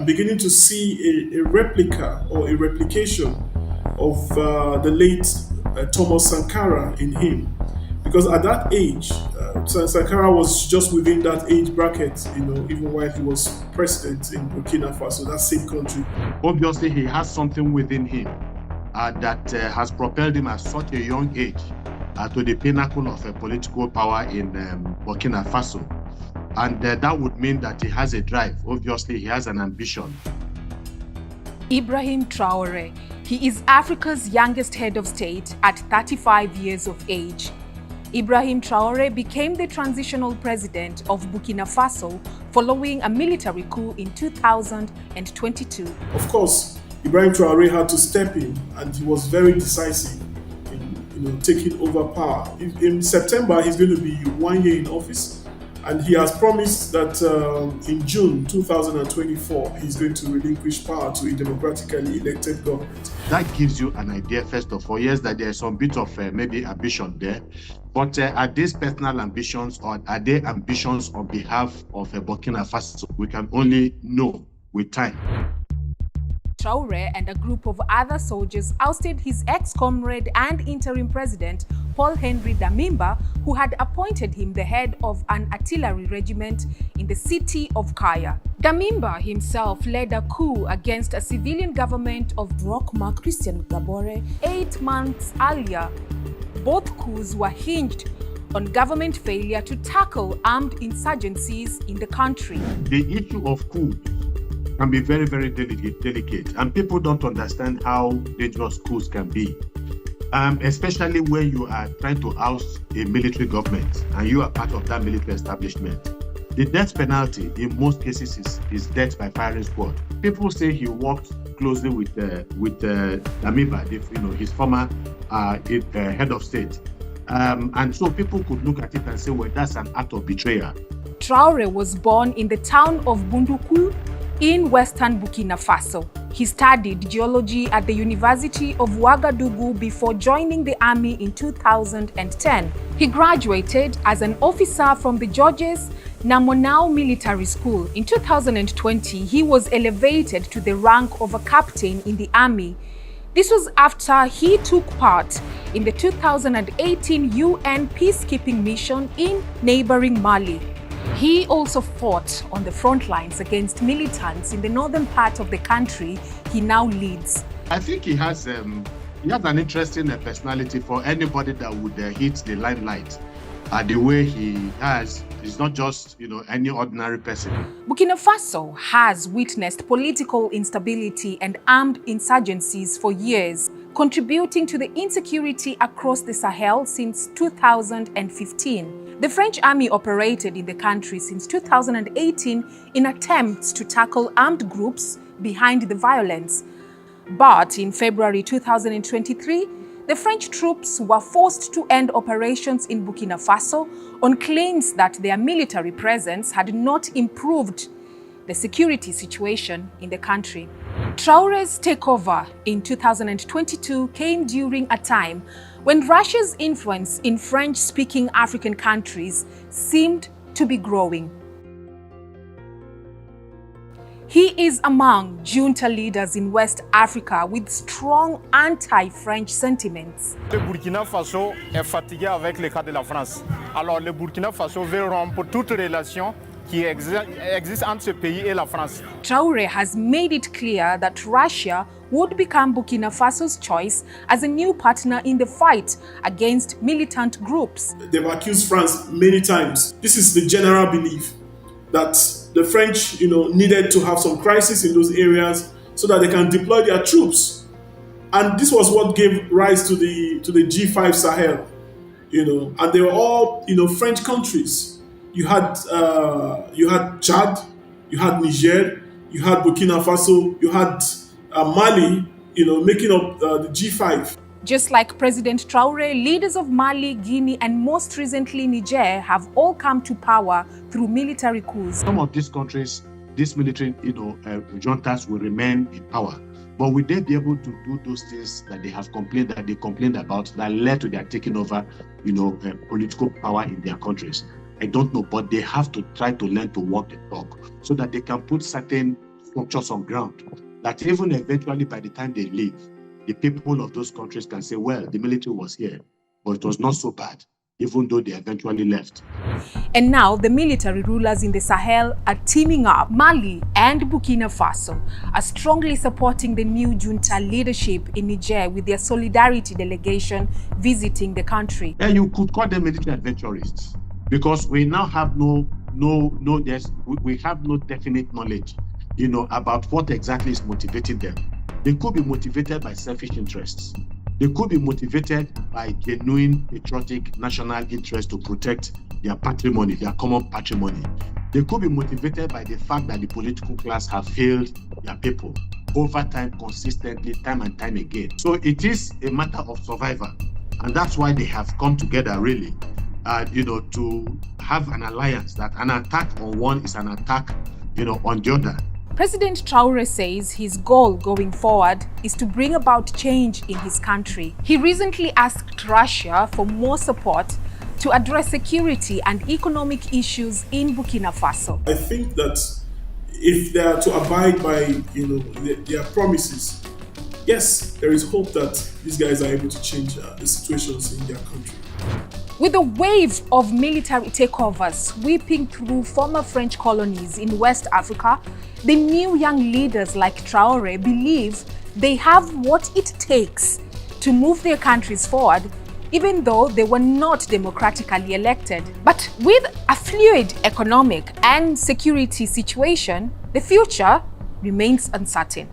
I'm beginning to see a replica or a replication of the late Thomas Sankara in him. Because at that age, Sankara was just within that age bracket, even while he was president in Burkina Faso, that same country. Obviously, he has something within him that has propelled him at such a young age to the pinnacle of political power in Burkina Faso. And that would mean that he has a drive. Obviously, he has an ambition. Ibrahim Traore. He is Africa's youngest head of state at 35 years of age. Ibrahim Traore became the transitional president of Burkina Faso following a military coup in 2022. Of course, Ibrahim Traore had to step in, and he was very decisive in taking over power. In September, he's going to be 1 year in office. And he has promised that in June 2024, he's going to relinquish power to a democratically elected government. That gives you an idea, first of all, yes, that there's some bit of maybe ambition there. But are these personal ambitions, or are they ambitions on behalf of Burkina Faso? We can only know with time. Traore and a group of other soldiers ousted his ex-comrade and interim president, Paul-Henri Damiba, who had appointed him the head of an artillery regiment in the city of Kaya. Damiba himself led a coup against a civilian government of Roch-Marc Christian Kabore 8 months earlier. Both coups were hinged on government failure to tackle armed insurgencies in the country. The issue of coups can be very, very delicate, and people don't understand how dangerous coups can be, especially when you are trying to oust a military government and you are part of that military establishment. The death penalty in most cases is death by firing squad. People say he worked closely with Damiba, his former head of state, and so people could look at it and say, well, that's an act of betrayal. Traore was born in the town of Bunduku in western Burkina Faso. He studied geology at the University of Ouagadougou before joining the army in 2010. He graduated as an officer from the Georges Namonau Military School. In 2020, he was elevated to the rank of a captain in the army. This was after he took part in the 2018 UN peacekeeping mission in neighboring Mali. He also fought on the front lines against militants in the northern part of the country he now leads. I think he has an interesting personality for anybody that would hit the limelight. The way he has, he's not just any ordinary person. Burkina Faso has witnessed political instability and armed insurgencies for years, contributing to the insecurity across the Sahel since 2015. The French army operated in the country since 2018 in attempts to tackle armed groups behind the violence. But in February 2023, the French troops were forced to end operations in Burkina Faso on claims that their military presence had not improved the security situation in the country. Traore's takeover in 2022 came during a time when Russia's influence in French-speaking African countries seemed to be growing. He is among junta leaders in West Africa with strong anti-French sentiments. Le Burkina Faso est fatigué avec le cas de la France. Alors le Burkina Faso veut rompre toute relation qui existe entre ce pays et la France. Traore has made it clear that Russia would become Burkina Faso's choice as a new partner in the fight against militant groups. They've accused France many times. This is the general belief that the French, needed to have some crisis in those areas so that they can deploy their troops. And this was what gave rise to the G5 Sahel, and they were all, French countries. You had Chad, you had Niger, you had Burkina Faso, you had Mali, making up the G5. Just like President Traore, leaders of Mali, Guinea, and most recently Niger have all come to power through military coups. Some of these countries, these military, juntas will remain in power. But will they be able to do those things that they complained about that led to their taking over, political power in their countries? I don't know, but they have to try to learn to walk the talk so that they can put certain structures on ground that even eventually by the time they leave, the people of those countries can say, well, the military was here, but it was not so bad, even though they eventually left. And now the military rulers in the Sahel are teaming up. Mali and Burkina Faso are strongly supporting the new junta leadership in Niger with their solidarity delegation visiting the country. And you could call them military adventurists because we now have we have no definite knowledge, about what exactly is motivating them. They could be motivated by selfish interests. They could be motivated by genuine patriotic national interest to protect their patrimony, their common patrimony. They could be motivated by the fact that the political class have failed their people over time, consistently, time and time again. So it is a matter of survival. And that's why they have come together really, to have an alliance that an attack on one is an attack, on the other. President Traoré says his goal going forward is to bring about change in his country. He recently asked Russia for more support to address security and economic issues in Burkina Faso. I think that if they are to abide by, their promises, yes, there is hope that these guys are able to change the situations in their country. With a wave of military takeovers sweeping through former French colonies in West Africa, the new young leaders like Traoré believe they have what it takes to move their countries forward, even though they were not democratically elected. But with a fluid economic and security situation, the future remains uncertain.